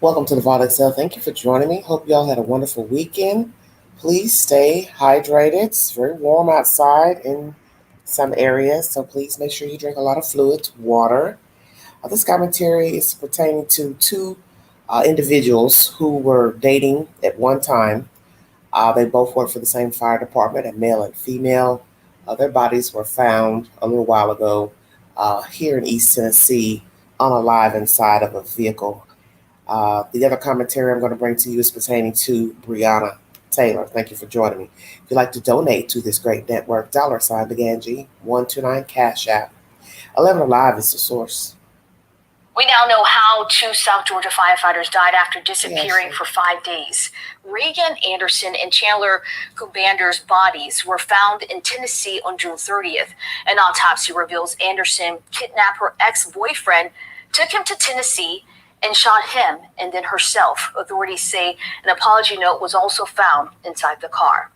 Welcome to the Vault Excel. Thank you for joining me. Hope y'all had a wonderful weekend. Please stay hydrated. It's very warm outside in some areas, so please make sure you drink a lot of fluids, water. This commentary is pertaining to two individuals who were dating at one time. They both worked for the same fire department, a male and female. Their bodies were found a little while ago here in East Tennessee, unalive inside of a vehicle. The other commentary I'm going to bring to you is pertaining to Breonna Taylor. Thank you for joining me. If you'd like to donate to this great network, $ BeganG 129 Cash App. 11 Alive is the source. We now know how two South Georgia firefighters died after disappearing for 5 days. Reagan Anderson and Chandler Kubander's bodies were found in Tennessee on June 30th. An autopsy reveals Anderson kidnapped her ex-boyfriend, took him to Tennessee, and shot him and then herself. Authorities say an apology note was also found inside the car.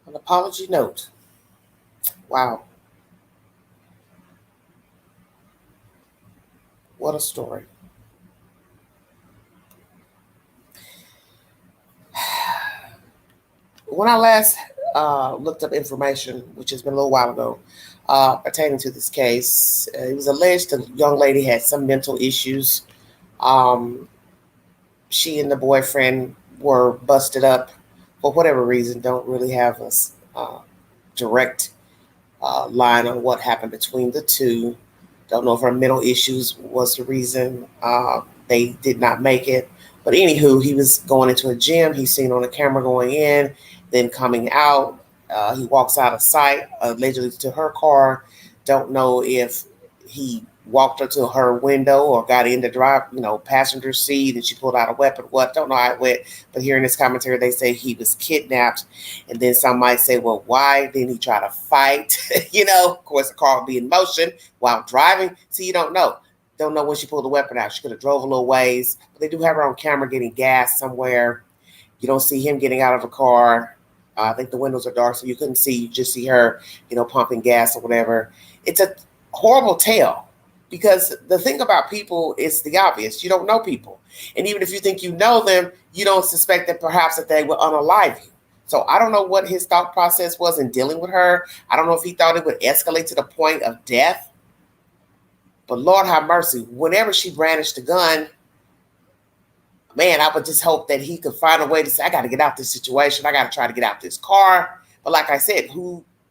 An apology note. Wow. What a story. When I last looked up information, which has been a little while ago, pertaining to this case, it was alleged the young lady had some mental issues. She and the boyfriend were busted up for whatever reason. Don't really have a direct line on what happened between the two. Don't know if her mental issues was the reason they did not make it. But anywho, he was going into a gym. He's seen on the camera going in, then coming out. He walks out of sight, allegedly to her car. Don't know if he walked her to her window or got in the passenger seat and she pulled out a weapon. What? Don't know how it went. But here in this commentary, they say he was kidnapped. And then some might say, well, why didn't he try to fight? Of course, the car would be in motion while driving. See, you don't know. Don't know when she pulled the weapon out. She could have drove a little ways. But they do have her on camera getting gas somewhere. You don't see him getting out of the car. I think the windows are dark, so you couldn't see. You just see her, pumping gas or whatever. It's a horrible tale because the thing about people is the obvious. You don't know people. And even if you think you know them, you don't suspect that perhaps that they would unalive you. So I don't know what his thought process was in dealing with her. I don't know if he thought it would escalate to the point of death. But Lord have mercy, whenever she brandished the gun, man, I would just hope that he could find a way to say, I got to get out this situation. I got to try to get out this car. But like I said,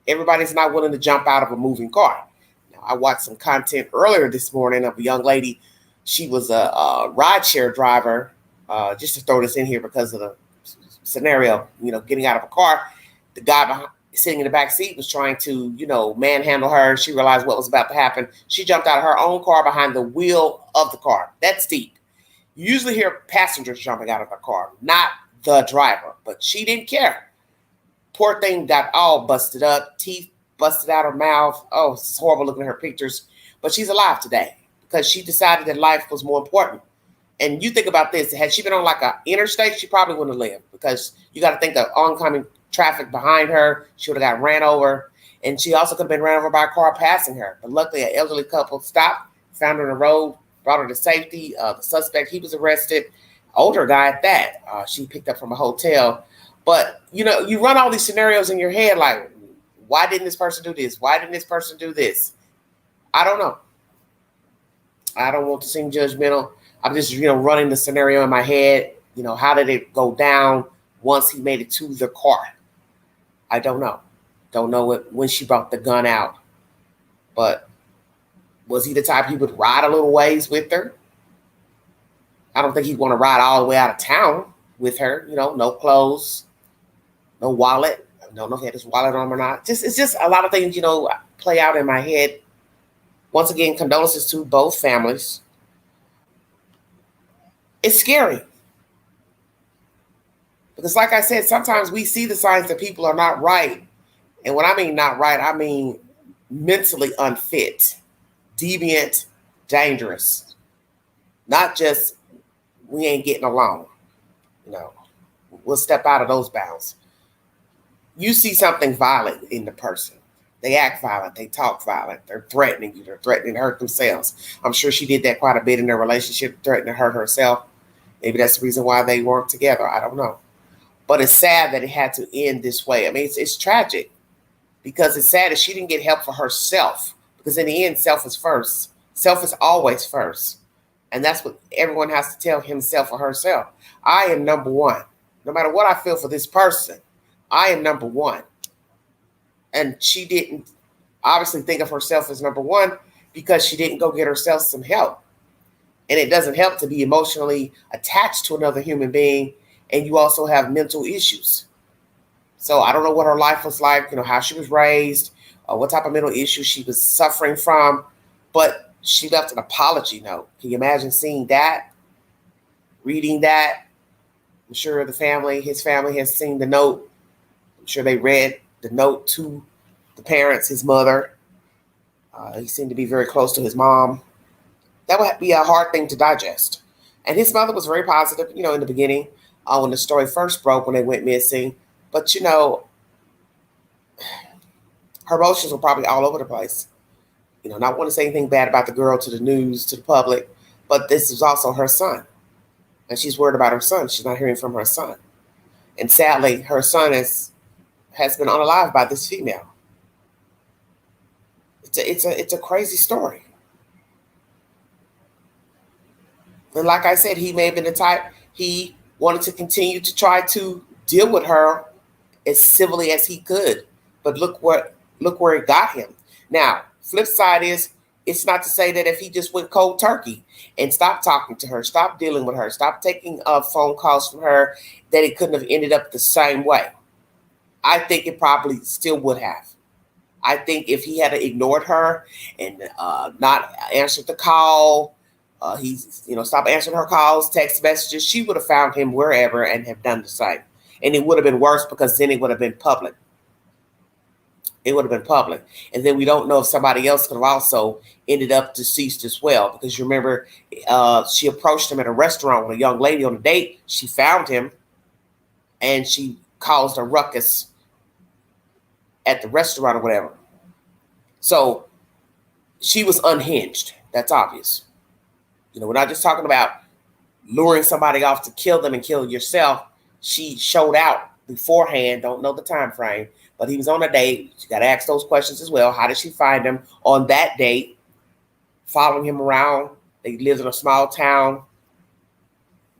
everybody's not willing to jump out of a moving car. Now, I watched some content earlier this morning of a young lady. She was a rideshare driver, just to throw this in here because of the scenario, getting out of a car. The guy sitting in the back seat was trying to, manhandle her. She realized what was about to happen. She jumped out of her own car behind the wheel of the car. That's deep. You usually hear passengers jumping out of the car, not the driver, but she didn't care. Poor thing got all busted up, teeth busted out her mouth. Oh, it's horrible looking at her pictures, but she's alive today because she decided that life was more important. And you think about this, had she been on like an interstate, she probably wouldn't have lived because you got to think of oncoming traffic behind her. She would have got ran over, and she also could have been ran over by a car passing her. But luckily, an elderly couple stopped, found her on the road, brought her to safety. The suspect, he was arrested. Older guy at that. She picked up from a hotel. But, you run all these scenarios in your head like, why didn't this person do this? Why didn't this person do this? I don't know. I don't want to seem judgmental. I'm just, running the scenario in my head. How did it go down once he made it to the car? I don't know. Don't know when she brought the gun out. But was he the type he would ride a little ways with her? I don't think he'd want to ride all the way out of town with her. No clothes, no wallet. I don't know if he had his wallet on or not. It's just a lot of things, play out in my head. Once again, condolences to both families. It's scary. Because like I said, sometimes we see the signs that people are not right. And when I mean not right, I mean mentally unfit, deviant, dangerous. Not just we ain't getting along. We'll step out of those bounds. You see something violent in the person. They act violent. They talk violent. They're threatening you. They're threatening to hurt themselves. I'm sure she did that quite a bit in their relationship, threatening to hurt herself. Maybe that's the reason why they weren't together. I don't know. But it's sad that it had to end this way. I mean, it's tragic because it's sad that she didn't get help for herself. Because in the end, self is first. Self is always first. And that's what everyone has to tell himself or herself. I am number one. No matter what I feel for this person, I am number one. And she didn't obviously think of herself as number one because she didn't go get herself some help. And it doesn't help to be emotionally attached to another human being and you also have mental issues. So I don't know what her life was like, how she was raised, what type of mental issues she was suffering from, but she left an apology note. Can you imagine seeing that, reading that? I'm sure his family has seen the note. I'm sure they read the note to the parents, his mother. He seemed to be very close to his mom. That would be a hard thing to digest. And his mother was very positive, in the beginning, when the story first broke, when they went missing. But, her emotions were probably all over the place. Not want to say anything bad about the girl to the news, to the public, but this is also her son. And she's worried about her son. She's not hearing from her son. And sadly, her son has been unalived by this female. It's a crazy story. And like I said, he may have been the type, he wanted to continue to try to deal with her as civilly as he could. But look where it got him. Now, flip side is, it's not to say that if he just went cold turkey and stopped talking to her, stopped dealing with her, stopped taking phone calls from her, that it couldn't have ended up the same way. I think it probably still would have. I think if he had ignored her and not answered the call, stopped answering her calls, text messages, she would have found him wherever and have done the same. And it would have been worse because then it would have been public. It would have been public. And then we don't know if somebody else could have also ended up deceased as well. Because you remember, she approached him at a restaurant with a young lady on a date. She found him and she caused a ruckus at the restaurant or whatever. So she was unhinged. That's obvious. We're not just talking about luring somebody off to kill them and kill yourself. She showed out beforehand. Don't know the time frame. But he was on a date. You got to ask those questions as well. How did she find him on that date? Following him around. They lived in a small town.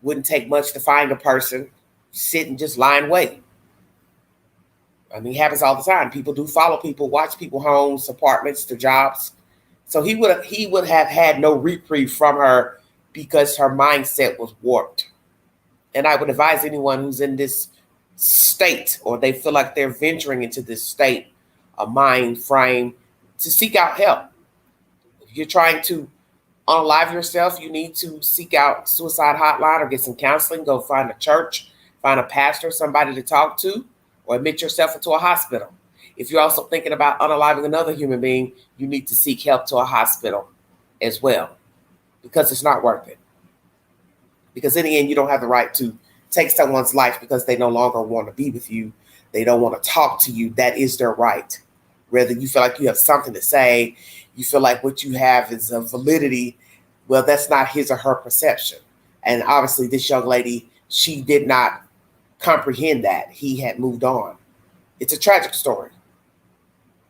Wouldn't take much to find a person. Sit and just lie in wait. I mean, it happens all the time. People do follow people, watch people homes, apartments, their jobs. So he would have had no reprieve from her because her mindset was warped. And I would advise anyone who's in this state or they feel like they're venturing into this state, a mind frame, to seek out help. If you're trying to unalive yourself, you need to seek out suicide hotline or get some counseling. Go find a church, find a pastor, somebody to talk to, or admit yourself into a hospital. If you're also thinking about unaliving another human being, you need to seek help to a hospital as well, because it's not worth it. Because in the end, you don't have the right to take someone's life because they no longer want to be with you. They don't want to talk to you. That is their right. Whether you feel like you have something to say, you feel like what you have is of validity, well, that's not his or her perception. And obviously this young lady, she did not comprehend that. He had moved on. It's a tragic story.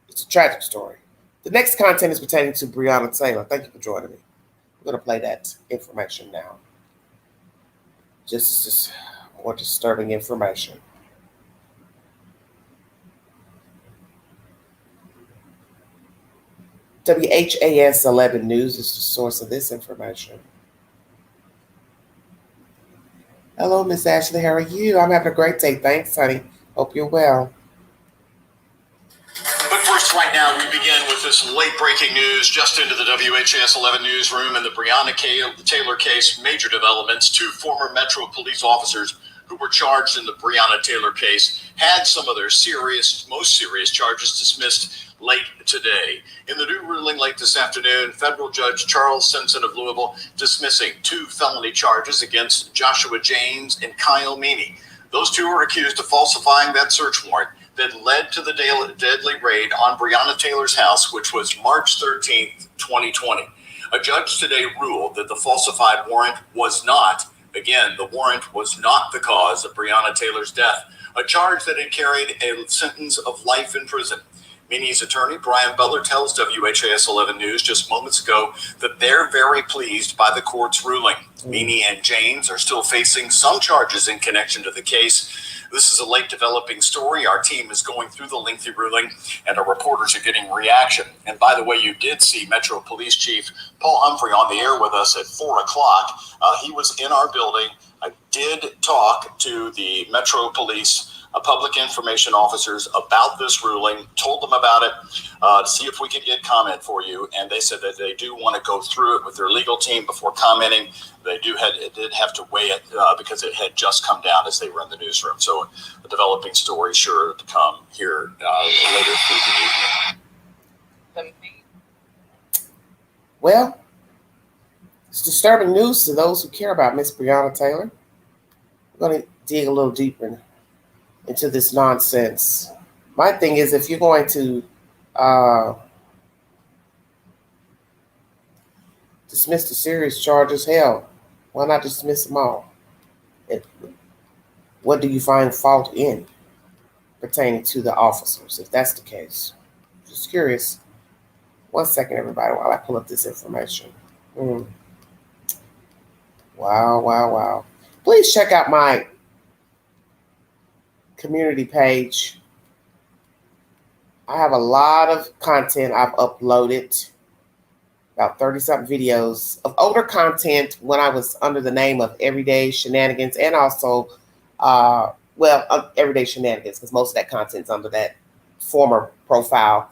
It's a tragic story. The next content is pertaining to Breonna Taylor. Thank you for joining me. I'm going to play that information now. Just more disturbing information. WHAS 11 News is the source of this information. Hello, Miss Ashley. How are you? I'm having a great day. Thanks, honey. Hope you're well. But first, right now, we begin with this late-breaking news just into the WHAS 11 newsroom in the Breonna Taylor case. Major developments. 2 former Metro police officers who were charged in the Breonna Taylor case had some of their most serious charges dismissed late today. In the new ruling late this afternoon, federal judge Charles Simpson of Louisville dismissing 2 felony charges against Joshua James and Kyle Meany. Those 2 are accused of falsifying that search warrant that led to the deadly raid on Breonna Taylor's house, which was March 13th, 2020. A judge today ruled that the falsified warrant was not, again, the warrant was not the cause of Breonna Taylor's death, a charge that had carried a sentence of life in prison. Mini's attorney, Brian Butler, tells WHAS 11 News just moments ago that they're very pleased by the court's ruling. Mini and James are still facing some charges in connection to the case. This is a late developing story. Our team is going through the lengthy ruling, and our reporters are getting reaction. And by the way, you did see Metro Police Chief Paul Humphrey on the air with us at 4 o'clock. He was in our building. I did talk to the Metro Police public information officers about this ruling, told them about it, to see if we could get comment for you. And they said that they do want to go through it with their legal team before commenting. They did have to weigh it because it had just come down as they were in the newsroom. So a developing story sure to come here later through the evening. Well, it's disturbing news to those who care about Miss Breonna Taylor. We're going to dig a little deeper into this nonsense. My thing is, if you're going to dismiss the serious charges, hell, why not dismiss them all? What do you find fault in pertaining to the officers, if that's the case? Just curious. 1 second, everybody, while I pull up this information. Wow. Please check out my community page. I have a lot of content I've uploaded, about 30-something videos of older content when I was under the name of Everyday Shenanigans, and also, Everyday Shenanigans, because most of that content's under that former profile.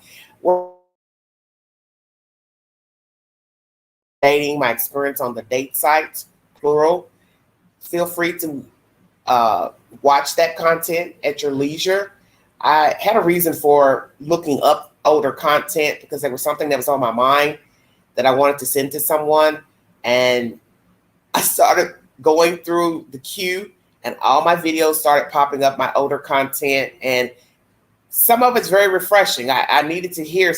Dating, my experience on the date sites, plural. Feel free to watch that content at your leisure. I had a reason for looking up older content because there was something that was on my mind that I wanted to send to someone. And I started going through the queue and all my videos started popping up, my older content. And some of it's very refreshing. I needed to hear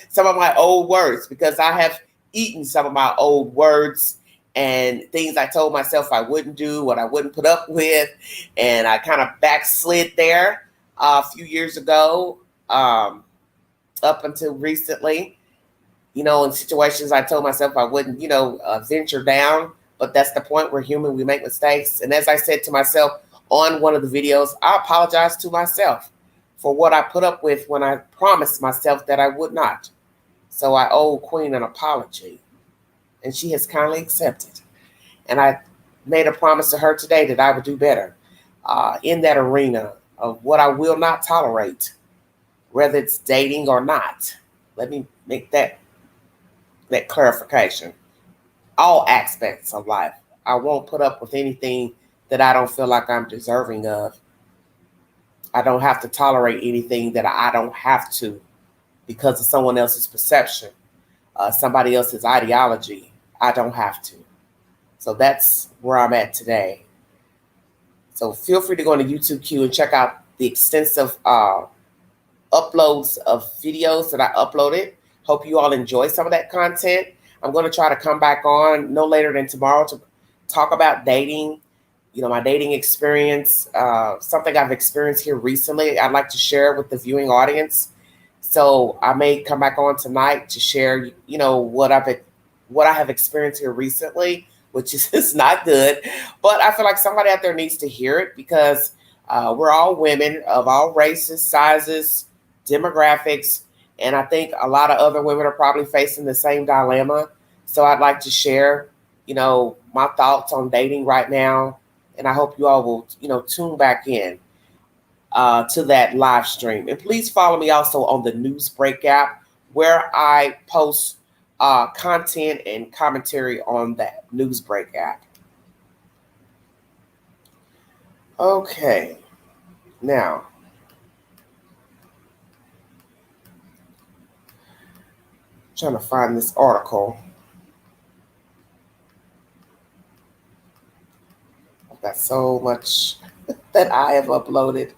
some of my old words because I have eaten some of my old words and things I told myself I wouldn't do, what I wouldn't put up with. And I kind of backslid there a few years ago, up until recently, in situations I told myself I wouldn't, venture down. But that's the point. We're human. We make mistakes. And as I said to myself on one of the videos, I apologize to myself for what I put up with when I promised myself that I would not. So I owe Queen an apology. And she has kindly accepted. And I made a promise to her today that I would do better in that arena of what I will not tolerate, whether it's dating or not. Let me make that clarification. All aspects of life. I won't put up with anything that I don't feel like I'm deserving of. I don't have to tolerate anything that I don't have to because of someone else's perception, somebody else's ideology. I don't have to. So that's where I'm at today. So feel free to go into YouTube Q and check out the extensive uploads of videos that I uploaded. Hope you all enjoy some of that content. I'm going to try to come back on no later than tomorrow to talk about dating, my dating experience, something I've experienced here recently. I'd like to share with the viewing audience. So I may come back on tonight to share, what I have experienced here recently, which is not good. But I feel like somebody out there needs to hear it because we're all women of all races, sizes, demographics. And I think a lot of other women are probably facing the same dilemma. So I'd like to share, my thoughts on dating right now. And I hope you all will, tune back in to that live stream. And please follow me also on the Newsbreak app where I post content and commentary on that Newsbreak app. Okay. Now, trying to find this article. I've got so much that I have uploaded.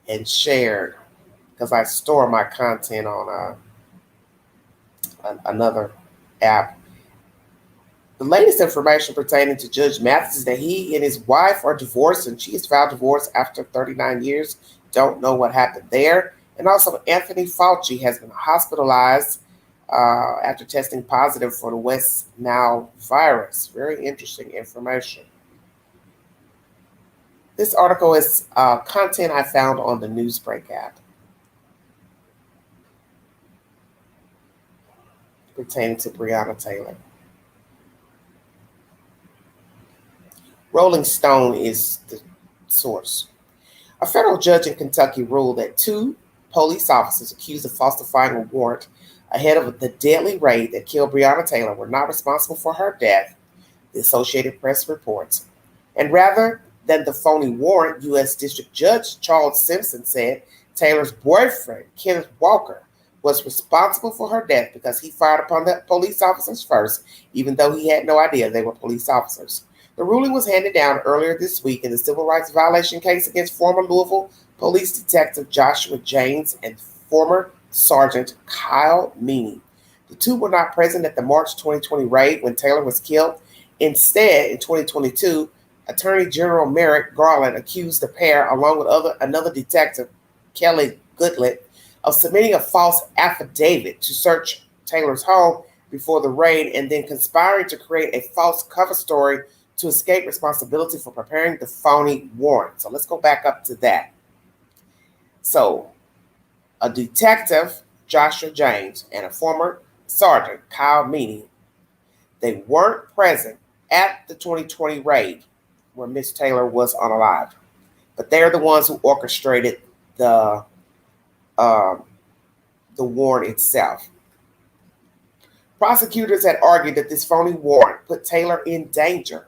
and shared because I store my content on another app. The latest information pertaining to Judge Mathis is that he and his wife are divorced, and she has filed divorce after 39 years. Don't know what happened there. And also, Anthony Fauci has been hospitalized after testing positive for the West Nile virus. Very interesting information. This article is content I found on the Newsbreak app pertaining to Breonna Taylor. Rolling Stone is the source. A federal judge in Kentucky ruled that two police officers accused of falsifying a warrant ahead of the deadly raid that killed Breonna Taylor were not responsible for her death, the Associated Press reports. And rather than the phony warrant, U.S. District Judge Charles Simpson said Taylor's boyfriend, Kenneth Walker, was responsible for her death because he fired upon the police officers first, even though he had no idea they were police officers. The ruling was handed down earlier this week in the civil rights violation case against former Louisville police detective Joshua James and former Sergeant Kyle Meany. The two were not present at the March 2020 raid when Taylor was killed. Instead, in 2022, Attorney General Merrick Garland accused the pair, along with another detective, Kelly Goodlett, of submitting a false affidavit to search Taylor's home before the raid and then conspiring to create a false cover story to escape responsibility for preparing the phony warrant. So let's go back up to that. So a detective, Joshua James, and a former sergeant, Kyle Meany, they weren't present at the 2020 raid where Miss Taylor was unalive. But they're the ones who orchestrated the warrant itself. Prosecutors had argued that this phony warrant put Taylor in danger,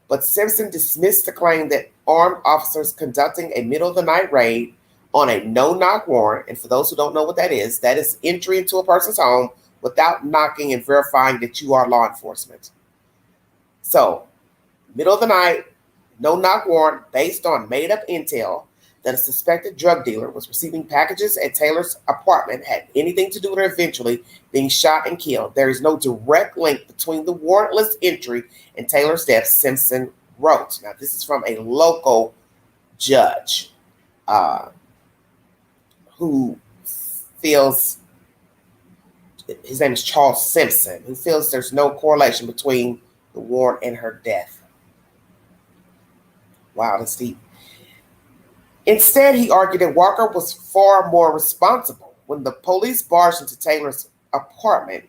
but Simpson dismissed the claim that armed officers conducting a middle-of-the-night raid on a no-knock warrant, and for those who don't know what that is entry into a person's home without knocking and verifying that you are law enforcement. So, middle of the night, no-knock warrant based on made-up intel that a suspected drug dealer was receiving packages at Taylor's apartment had anything to do with her eventually being shot and killed. There is no direct link between the warrantless entry and Taylor's death, Simpson wrote. Now, this is from a local judge who feels, his name is Charles Simpson, who feels there's no correlation between the warrant and her death. Wow, that's deep. Instead, he argued that Walker was far more responsible. When the police barged into Taylor's apartment,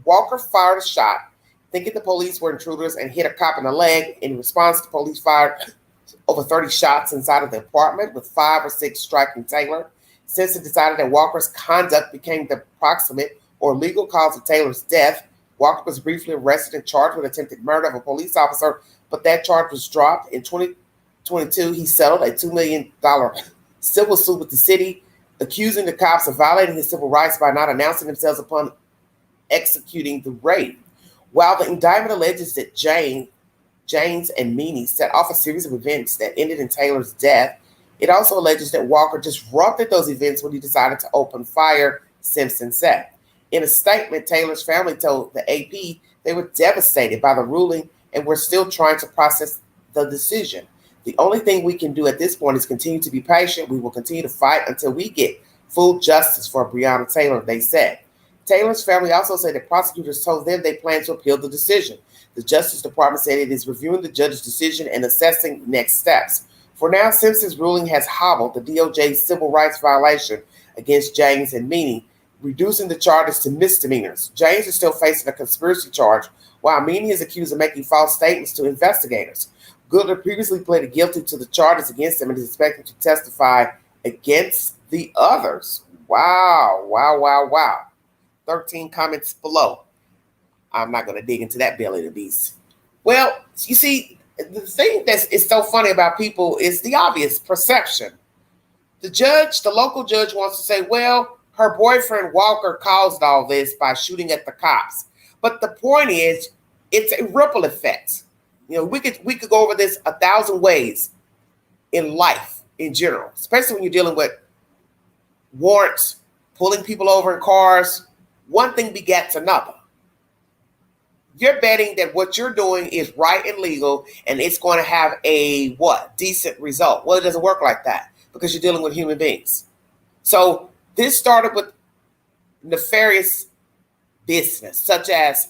Walker fired a shot, thinking the police were intruders, and hit a cop in the leg. In response, the police fired over 30 shots inside of the apartment, with 5 or 6 striking Taylor. Simpson decided that Walker's conduct became the proximate or legal cause of Taylor's death. Walker was briefly arrested and charged with attempted murder of a police officer, but that charge was dropped. In 2022, he settled a $2 million civil suit with the city, accusing the cops of violating his civil rights by not announcing themselves upon executing the raid. While the indictment alleges that James and Meany set off a series of events that ended in Taylor's death, it also alleges that Walker disrupted those events when he decided to open fire, Simpson said. In a statement, Taylor's family told the AP they were devastated by the ruling and were still trying to process the decision. The only thing we can do at this point is continue to be patient. We will continue to fight until we get full justice for Breonna Taylor, they said. Taylor's family also said that prosecutors told them they plan to appeal the decision. The Justice Department said it is reviewing the judge's decision and assessing next steps. For now, Simpson's ruling has hobbled the DOJ's civil rights violation against James and Meany, reducing the charges to misdemeanors. James is still facing a conspiracy charge, while Meany is accused of making false statements to investigators. Goodler previously pleaded guilty to the charges against him and is expected to testify against the others. Wow. 13 comments below. I'm not going to dig into that belly of the beast. Well, you see, the thing that is so funny about people is the obvious perception. The local judge wants to say, well, her boyfriend Walker caused all this by shooting at the cops. But the point is, it's a ripple effect. You know, we could go over this 1,000 ways in life in general, especially when you're dealing with warrants, pulling people over in cars. One thing begets another. You're betting that what you're doing is right and legal, and it's going to have a what? Decent result. Well, it doesn't work like that because you're dealing with human beings. So this started with nefarious business, such as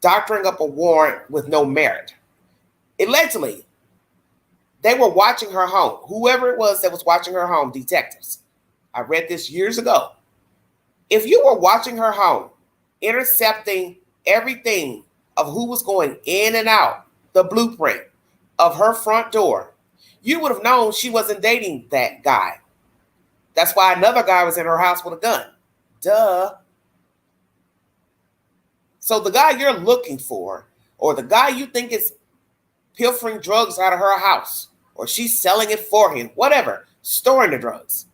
doctoring up a warrant with no merit. Allegedly, they were watching her home. Whoever it was that was watching her home, detectives. I read this years ago. If you were watching her home, intercepting everything of who was going in and out, the blueprint of her front door, you would have known she wasn't dating that guy. That's why another guy was in her house with a gun. Duh. So the guy you're looking for, or the guy you think is pilfering drugs out of her house, or she's selling it for him, whatever, storing the drugs.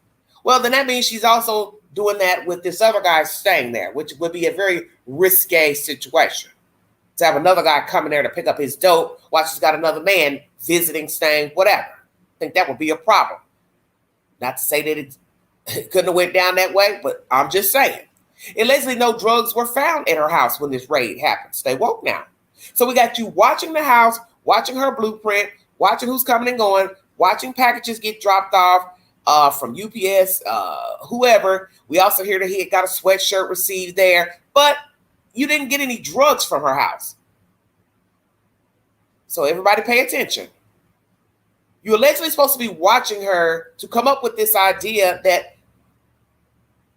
Well, then that means she's also doing that with this other guy staying there, which would be a very risque situation. To have another guy coming there to pick up his dope while she's got another man visiting, staying, whatever. I think that would be a problem. Not to say that it couldn't have went down that way, but I'm just saying. Allegedly, no drugs were found in her house when this raid happened. Stay woke now. So we got you watching the house, watching her blueprint, watching who's coming and going, watching packages get dropped off from UPS, whoever. We also hear that he got a sweatshirt received there, but you didn't get any drugs from her house. So everybody pay attention. You're allegedly supposed to be watching her to come up with this idea that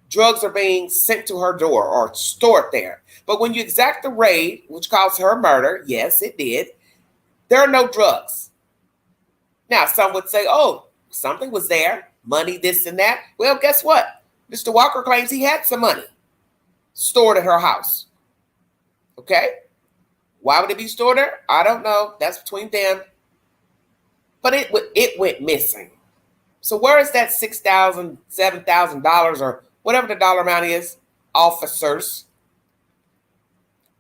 drugs are being sent to her door or stored there. But when you exact the raid, which caused her murder, yes, it did, there are no drugs. Now, some would say, oh, something was there, money, this and that. Well, guess what? Mr. Walker claims he had some money stored at her house. Okay? Why would it be stored there? I don't know. That's between them. But it went missing. So where is that $6,000, $7,000 or whatever the dollar amount is, officers?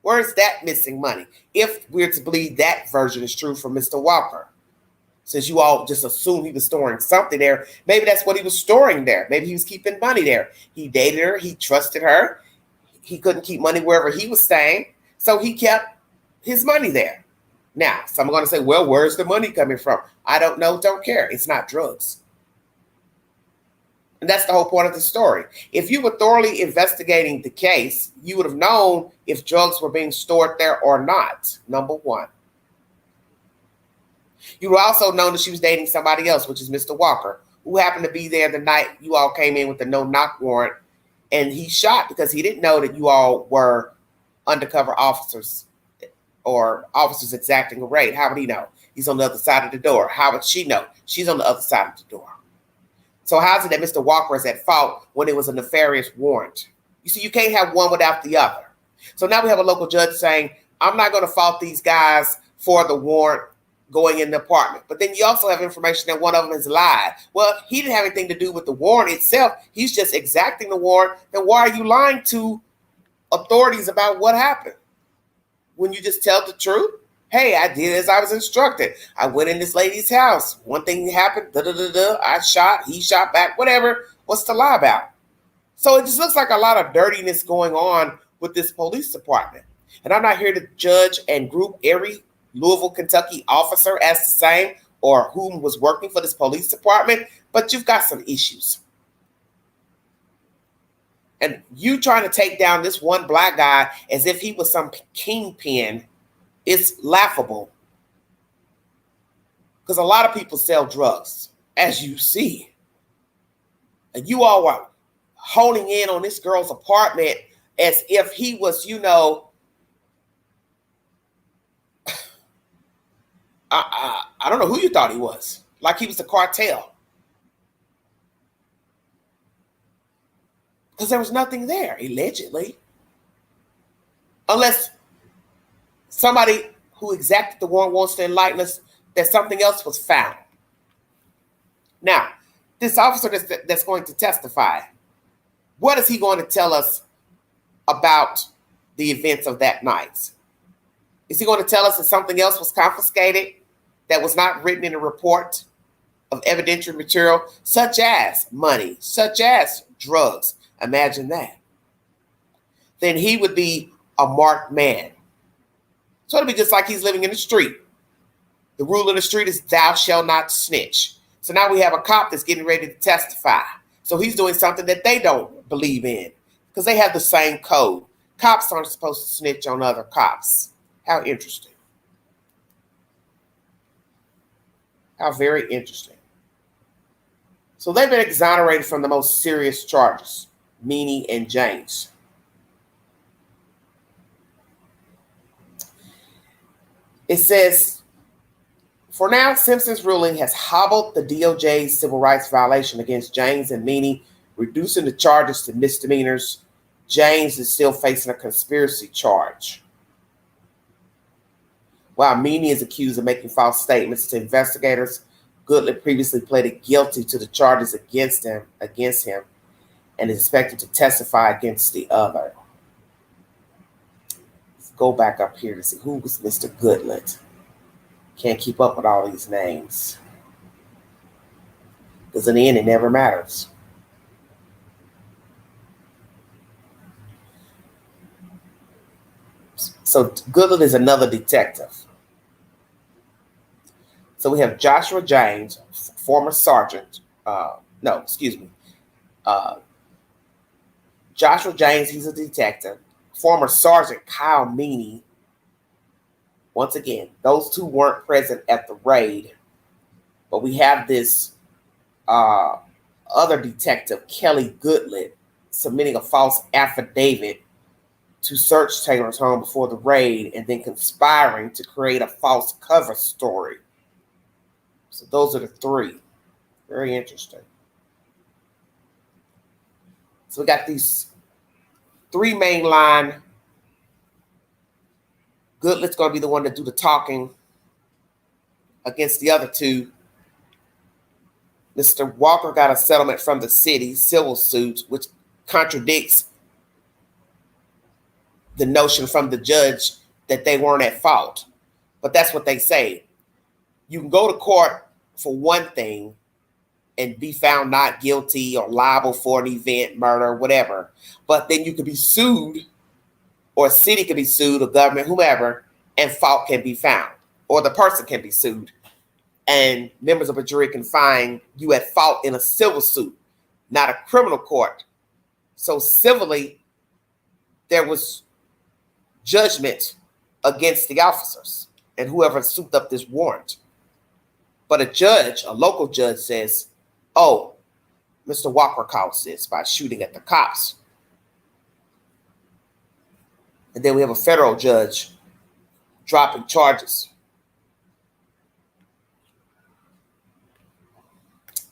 Where is that missing money? If we're to believe that version is true for Mr. Walker. Since you all just assume he was storing something there, maybe that's what he was storing there. Maybe he was keeping money there. He dated her. He trusted her. He couldn't keep money wherever he was staying. So he kept his money there. Now, some are going to say, well, where's the money coming from? I don't know. Don't care. It's not drugs. And that's the whole point of the story. If you were thoroughly investigating the case, you would have known if drugs were being stored there or not, number one. You would also know that she was dating somebody else, which is Mr. Walker, who happened to be there the night you all came in with the no-knock warrant. And he shot because he didn't know that you all were undercover officers or officers exacting a raid. How would he know? He's on the other side of the door. How would she know? She's on the other side of the door. So how is it that Mr. Walker is at fault when it was a nefarious warrant? You see, you can't have one without the other. So now we have a local judge saying, I'm not going to fault these guys for the warrant going in the apartment. But then you also have information that one of them has lied. Well, he didn't have anything to do with the warrant itself. He's just exacting the warrant. Then why are you lying to authorities about what happened? When you just tell the truth? Hey, I did as I was instructed. I went in this lady's house. One thing happened, I shot, he shot back, whatever. What's to lie about? So it just looks like a lot of dirtiness going on with this police department. And I'm not here to judge and group every Louisville, Kentucky officer as the same or whom was working for this police department, but you've got some issues. And you trying to take down this one black guy as if he was some kingpin is laughable. Because a lot of people sell drugs, as you see. And you all were honing in on this girl's apartment as if he was, I don't know who you thought he was. Like he was the cartel. Because there was nothing there, allegedly. Unless somebody who exacted the warrant wants to enlighten us that something else was found. Now, this officer that's going to testify, what is he going to tell us about the events of that night? Is he going to tell us that something else was confiscated that was not written in a report of evidentiary material, such as money, such as drugs. Imagine that. Then he would be a marked man. So it'll be just like he's living in the street. The rule of the street is thou shalt not snitch. So now we have a cop that's getting ready to testify. So he's doing something that they don't believe in because they have the same code. Cops aren't supposed to snitch on other cops. How interesting. How very interesting. So they've been exonerated from the most serious charges, Meany and James. It says, for now, Simpson's ruling has hobbled the DOJ's civil rights violation against James and Meany, reducing the charges to misdemeanors. James is still facing a conspiracy charge, while Meany is accused of making false statements to investigators. Goodlett previously pleaded guilty to the charges against him, and is expected to testify against the other. Let's go back up here to see who was Mr. Goodlett. Can't keep up with all these names, because in the end, it never matters. So Goodlett is another detective. So we have Joshua James, former sergeant. Joshua James, he's a detective. Former Sergeant Kyle Meany. Once again, those two weren't present at the raid, but we have this other detective, Kelly Goodlett, submitting a false affidavit to search Taylor's home before the raid and then conspiring to create a false cover story. So those are the three. Very interesting. So we got these three main line. Goodlett's going to be the one to do the talking against the other two. Mr. Walker got a settlement from the city, civil suit, which contradicts the notion from the judge that they weren't at fault. But that's what they say. You can go to court for one thing and be found not guilty or liable for an event, murder, whatever. But then you could be sued, or a city can be sued, or government, whomever, and fault can be found. Or the person can be sued. And members of a jury can find you at fault in a civil suit, not a criminal court. So civilly, there was judgment against the officers and whoever souped up this warrant. But a judge, a local judge, says, oh, Mr. Walker caused this by shooting at the cops. And then we have a federal judge dropping charges.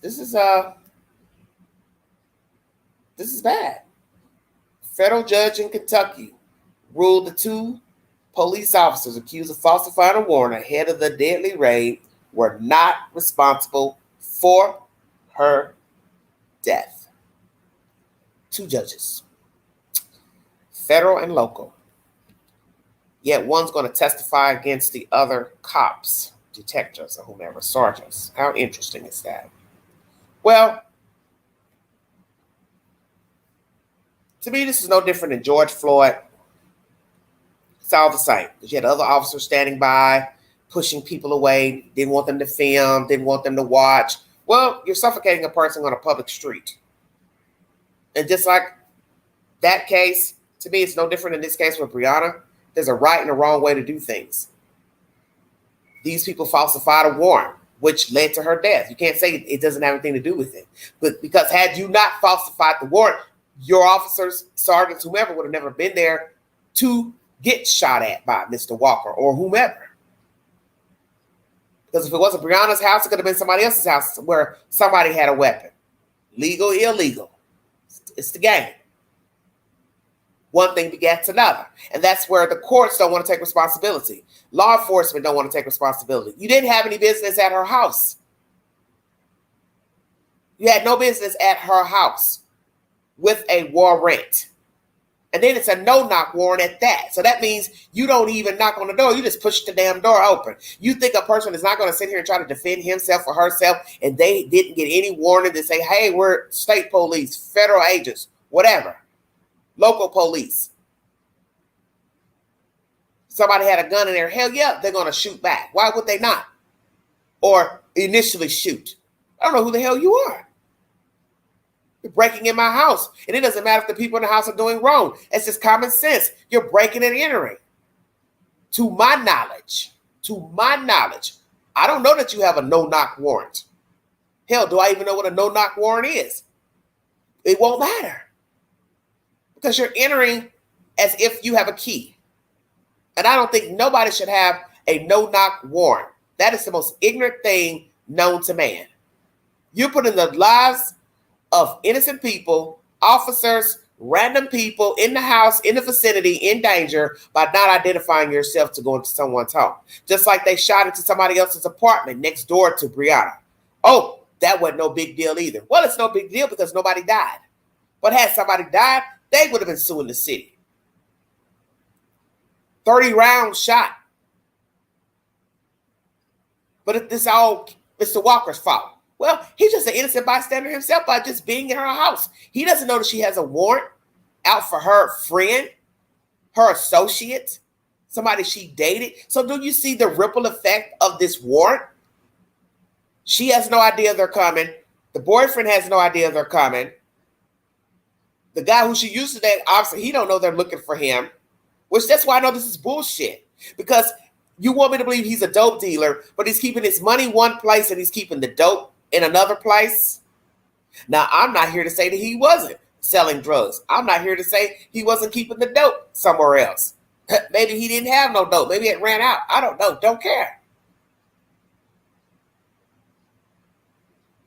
This is bad. Federal judge in Kentucky ruled the two police officers accused of falsifying a warrant ahead of the deadly raid were not responsible for her death. Two judges, federal and local. Yet one's going to testify against the other cops, detectives, or whomever, sergeants. How interesting is that? Well, to me, this is no different than George Floyd. It's all the same. You had other officers standing by, pushing people away, didn't want them to film, didn't want them to watch. Well, you're suffocating a person on a public street. And just like that case, to me, it's no different in this case with Breonna. There's a right and a wrong way to do things. These people falsified a warrant, which led to her death. You can't say it doesn't have anything to do with it. But because had you not falsified the warrant, your officers, sergeants, whomever would have never been there to get shot at by Mr. Walker or whomever. Because if it wasn't Breonna's house, it could have been somebody else's house where somebody had a weapon. Legal, illegal. It's the game. One thing begets another. And that's where the courts don't want to take responsibility. Law enforcement don't want to take responsibility. You didn't have any business at her house. You had no business at her house with a warrant. And then it's a no-knock warrant at that. So that means you don't even knock on the door. You just push the damn door open. You think a person is not going to sit here and try to defend himself or herself and they didn't get any warning to say, hey, we're state police, federal agents, whatever, local police. Somebody had a gun in there. Hell yeah, they're going to shoot back. Why would they not? Or initially shoot. I don't know who the hell you are. You're breaking in my house. And it doesn't matter if the people in the house are doing wrong. It's just common sense. You're breaking and entering. To my knowledge, I don't know that you have a no-knock warrant. Hell, do I even know what a no-knock warrant is? It won't matter. Because you're entering as if you have a key. And I don't think nobody should have a no-knock warrant. That is the most ignorant thing known to man. You're putting the lives of innocent people, officers, random people in the house, in the vicinity, in danger by not identifying yourself to go into someone's home. Just like they shot into somebody else's apartment next door to Breonna. Oh, that wasn't no big deal either. Well, it's no big deal because nobody died. But had somebody died, they would have been suing the city. 30 rounds shot. But it's all Mr. Walker's fault. Well, he's just an innocent bystander himself by just being in her house. He doesn't know that she has a warrant out for her friend, her associate, somebody she dated. So do you see the ripple effect of this warrant? She has no idea they're coming. The boyfriend has no idea they're coming. The guy who she used to date, obviously, he don't know they're looking for him, which that's why I know this is bullshit. Because you want me to believe he's a dope dealer, but he's keeping his money one place and he's keeping the dope in another place. Now, I'm not here to say that he wasn't selling drugs. I'm not here to say he wasn't keeping the dope somewhere else. Maybe he didn't have no dope. Maybe it ran out. I don't know. Don't care.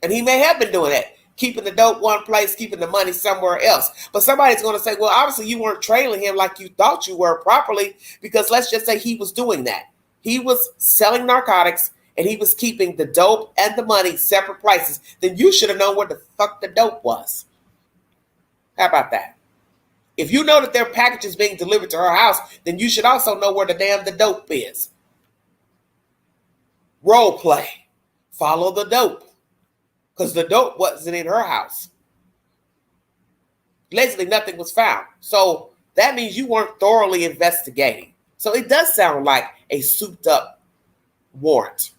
And he may have been doing that, keeping the dope one place, keeping the money somewhere else. But somebody's going to say, well, obviously you weren't trailing him like you thought you were properly, because let's just say he was doing that. He was selling narcotics and he was keeping the dope and the money separate places. Then you should have known where the fuck the dope was. How about that? If you know that their package is being delivered to her house, then you should also know where the dope is. Role play. Follow the dope. Because the dope wasn't in her house. Allegedly, nothing was found. So that means you weren't thoroughly investigating. So it does sound like a souped up warrant.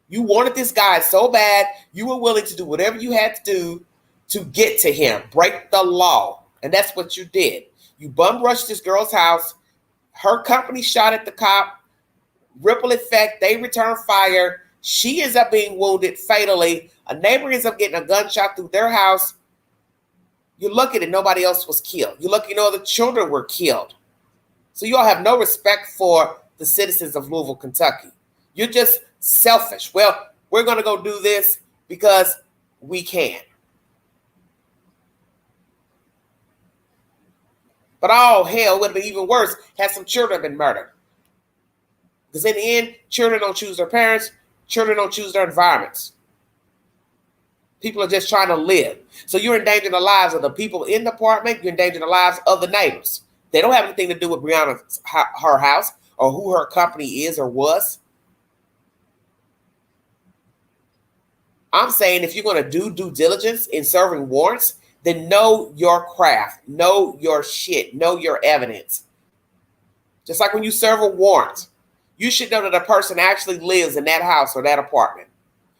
You wanted this guy so bad, you were willing to do whatever you had to do to get to him, break the law. And that's what you did. You bum rushed this girl's house. Her company shot at the cop. Ripple effect, they return fire. She ends up being wounded fatally. A neighbor ends up getting a gunshot through their house. You're lucky that nobody else was killed. You're lucky no other children were killed. So you all have no respect for the citizens of Louisville, Kentucky. You're just selfish. Well, we're going to go do this because we can. But oh, hell, it would have been even worse had some children been murdered. Because in the end, children don't choose their parents. Children don't choose their environments. People are just trying to live. So you're endangering the lives of the people in the apartment. You're endangering the lives of the neighbors. They don't have anything to do with Breonna's her house or who her company is or was. I'm saying if you're going to do due diligence in serving warrants, then know your craft, know your shit, know your evidence. Just like when you serve a warrant, you should know that a person actually lives in that house or that apartment,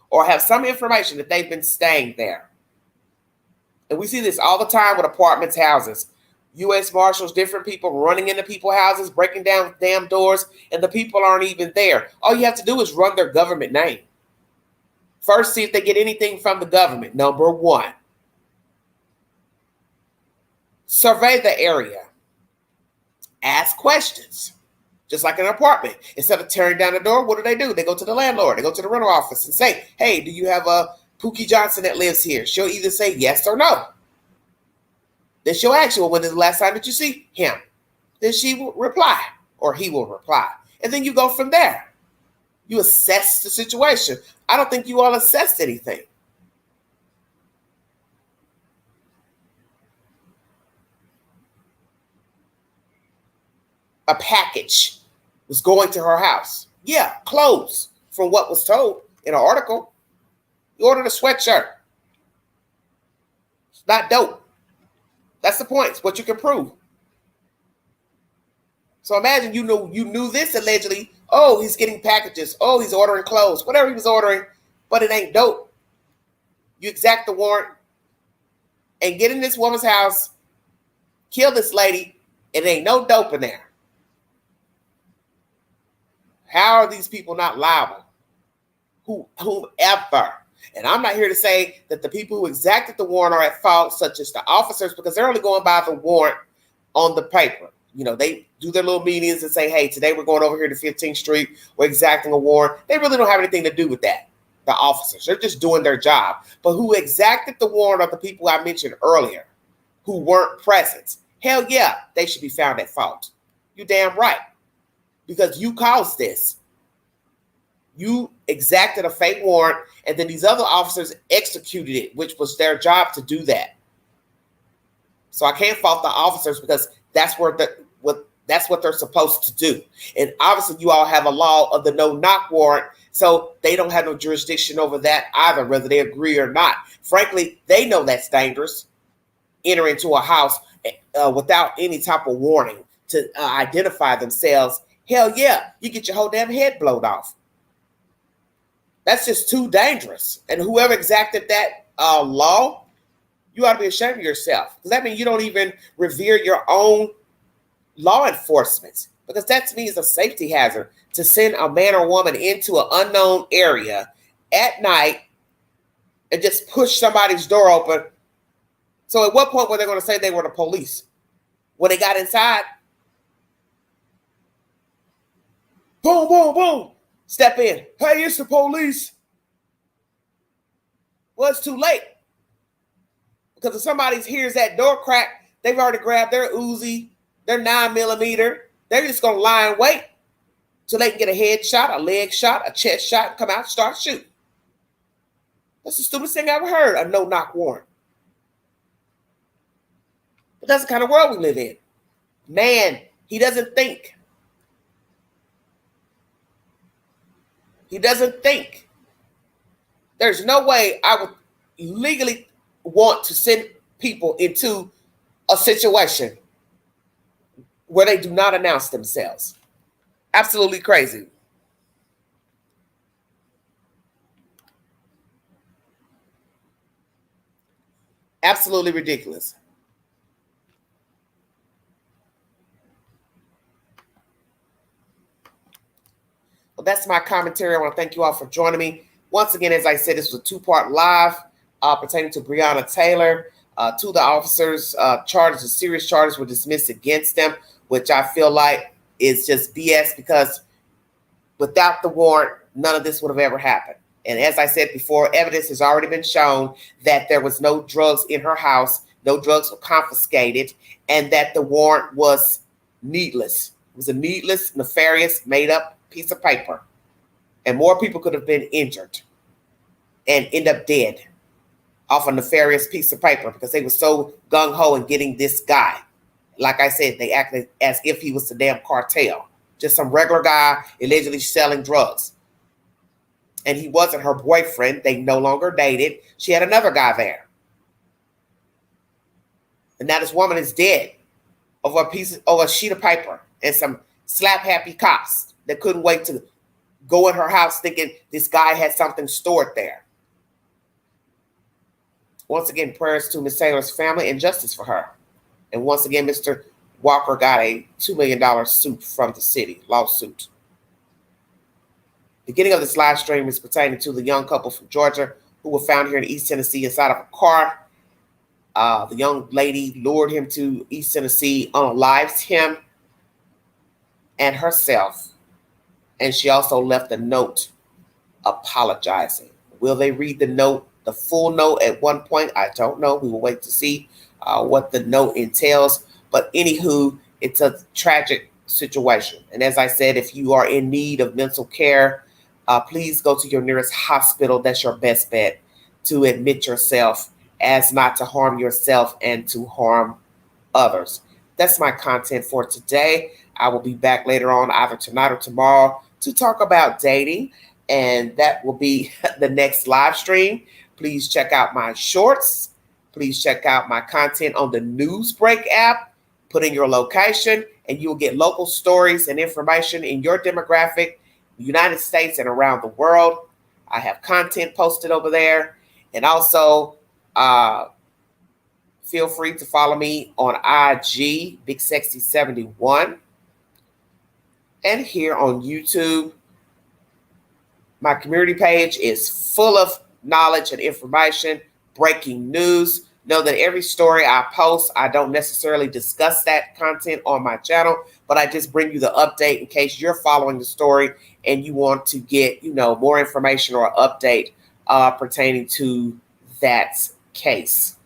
or have some information that they've been staying there. And we see this all the time with apartments, houses. U.S. Marshals, different people running into people's houses, breaking down damn doors, and the people aren't even there. All you have to do is run their government name. First, see if they get anything from the government. Number one. Survey the area. Ask questions. Just like an apartment. Instead of tearing down the door, what do? They go to the landlord. They go to the rental office and say, hey, do you have a Pookie Johnson that lives here? She'll either say yes or no. Then she'll ask you, well, when is the last time that you see him? Then she will reply, or he will reply. And then you go from there. You assess the situation. I don't think you all assessed anything. a package was going to her house. Yeah, clothes, from what was told in an article. You ordered a sweatshirt. It's not dope. That's the point. It's what you can prove. So imagine you knew this allegedly. Oh, he's getting packages. Oh, he's ordering clothes. Whatever he was ordering, but it ain't dope. You exact the warrant and get in this woman's house, kill this lady, and ain't no dope in there. How are these people not liable? Whomever. And I'm not here to say that the people who exacted the warrant are at fault, such as the officers, because they're only going by the warrant on the paper. You know, they do their little meetings and say, hey, today we're going over here to 15th Street. We're exacting a warrant. They really don't have anything to do with that. The officers, they're just doing their job. But who exacted the warrant are the people I mentioned earlier who weren't present. Hell yeah, they should be found at fault. You damn right. Because you caused this. You exacted a fake warrant, and then these other officers executed it, which was their job to do that. So I can't fault the officers because that's what they're supposed to do. And obviously you all have a law of the no-knock warrant, so they don't have no jurisdiction over that either, whether they agree or not. Frankly, they know that's dangerous. Enter into a house without any type of warning to identify themselves. Hell yeah, you get your whole damn head blown off. That's just too dangerous. And whoever exacted that law, you ought to be ashamed of yourself. Because that means you don't even revere your own law enforcement. Because that to me is a safety hazard to send a man or woman into an unknown area at night and just push somebody's door open. So at what point were they going to say they were the police? When they got inside? Boom, boom, boom. Step in. Hey, it's the police. Well, it's too late. Because if somebody hears that door crack, they've already grabbed their Uzi, their 9mm. They're just going to lie in wait till they can get a head shot, a leg shot, a chest shot, and come out and start shooting. That's the stupidest thing I ever heard, a no-knock warrant. But that's the kind of world we live in. Man, he doesn't think. He doesn't think. There's no way I would legally want to send people into a situation where they do not announce themselves. Absolutely crazy. Absolutely ridiculous. Well, that's my commentary. I want to thank you all for joining me. Once again, as I said, this was a two-part live pertaining to Breonna Taylor. Two of the officers' charges, serious charges, were dismissed against them, which I feel like is just BS because without the warrant, none of this would have ever happened. And as I said before, evidence has already been shown that there was no drugs in her house, no drugs were confiscated, and that the warrant was needless. It was a needless, nefarious, made-up piece of paper. And more people could have been injured and end up dead off a nefarious piece of paper because they were so gung-ho in getting this guy. Like I said, they acted as if he was the damn cartel. Just some regular guy allegedly selling drugs. And he wasn't her boyfriend. They no longer dated. She had another guy there. And now this woman is dead over a sheet of paper and some slap-happy cops that couldn't wait to go in her house thinking this guy had something stored there. Once again, prayers to Miss Taylor's family and justice for her. And once again, Mr. Walker got a $2 million suit from the city, lawsuit. The beginning of this live stream is pertaining to the young couple from Georgia who were found here in East Tennessee inside of a car. The young lady lured him to East Tennessee, unalived him and herself. And she also left a note apologizing. Will they read the note, the full note at one point? I don't know. We will wait to see what the note entails. But anywho, it's a tragic situation. And as I said, if you are in need of mental care, please go to your nearest hospital. That's your best bet to admit yourself as not to harm yourself and to harm others. That's my content for today. I will be back later on, either tonight or tomorrow, to talk about dating, and that will be the next live stream. Please check out my shorts. Please check out my content on the Newsbreak app. Put in your location, and you will get local stories and information in your demographic, the United States and around the world. I have content posted over there. And also, feel free to follow me on IG, Big Sexy 71. And here on YouTube, my community page is full of knowledge and information, breaking news. Know that every story I post, I don't necessarily discuss that content on my channel, but I just bring you the update in case you're following the story and you want to get, more information or update pertaining to that case.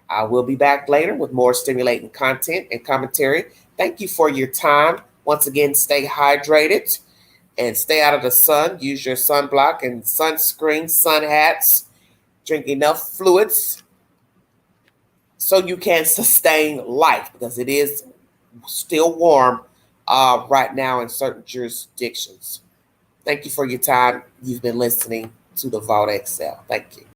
I will be back later with more stimulating content and commentary. Thank you for your time. Once again, stay hydrated and stay out of the sun. Use your sunblock and sunscreen, sun hats. Drink enough fluids so you can sustain life, because it is still warm right now in certain jurisdictions. Thank you for your time. You've been listening to the Vault XL. Thank you.